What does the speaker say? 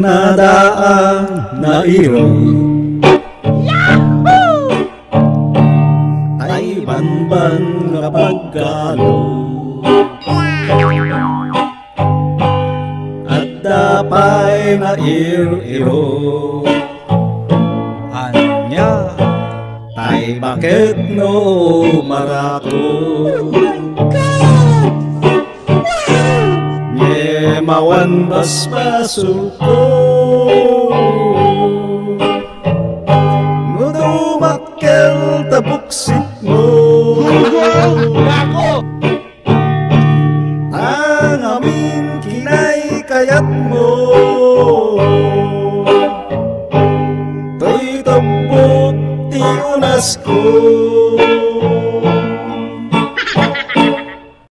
Kunada ang Nairot, ay banban kapag galo, at dapay na ir-iro. Anya, ay bakit no marako? Nye mawan basbasuko, nudumakkel tabuksit mo. Ang amin kinay kayat mo, to'y tampot ti unas ko.